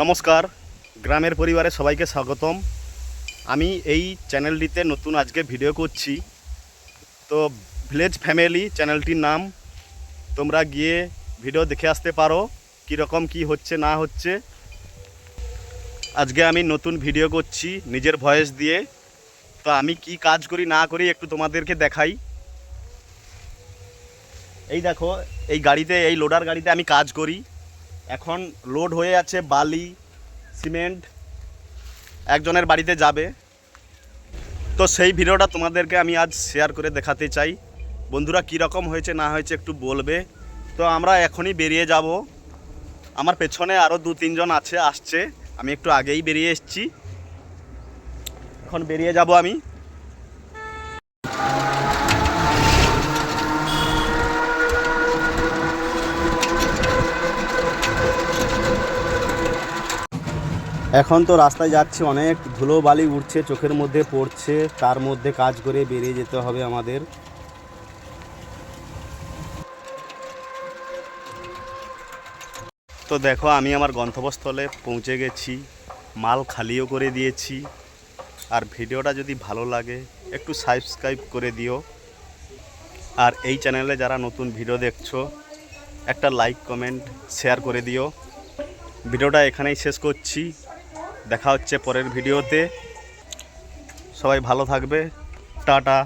নমস্কার, গ্রামের পরিবারে সবাইকে স্বাগতম। আমি এই চ্যানেলটিতে নতুন আজকে ভিডিও করছি। তো ভিলেজ ফ্যামিলি চ্যানেলটির নাম, তোমরা গিয়ে ভিডিও দেখে আসতে পারো কীরকম কি হচ্ছে না হচ্ছে। আজকে আমি নতুন ভিডিও করছি নিজের ভয়েস দিয়ে। তো আমি কি কাজ করি না করি একটু তোমাদেরকে দেখাই। এই দেখো, এই গাড়িতে, এই লোডার গাড়িতে আমি কাজ করি। এখন লোড হয়ে আছে বালি, সিমেন্ট, একজনের বাড়িতে যাবে। তো সেই ভিডিওটা তোমাদেরকে আমি আজ শেয়ার করে দেখাতে চাই। বন্ধুরা, কীরকম হয়েছে না হয়েছে একটু বলবে। তো আমরা এখনই বেরিয়ে যাব। আমার পেছনে আরও 2-3 জন আসছে। আমি একটু আগেই বেরিয়ে এসেছি, এখন বেরিয়ে যাব আমি। এখন তো রাস্তায় যাচ্ছি, অনেক ধুলো বালি উঠছে, চোখের মধ্যে পড়ছে, তার মধ্যে কাজ করে বেরিয়ে যেতে হবে আমাদের। তো দেখো, আমি আমার গন্তব্যস্থলে পৌঁছে গেছি, মাল খালিও করে দিয়েছি। আর ভিডিওটা যদি ভালো লাগে একটু সাবস্ক্রাইব করে দিও। আর এই চ্যানেলে যারা নতুন ভিডিও দেখছো একটা লাইক কমেন্ট শেয়ার করে দিও। ভিডিওটা এখানেই শেষ করছি, দেখা হচ্ছে পরের ভিডিওতে। সবাই ভালো থাকবে, টাটা।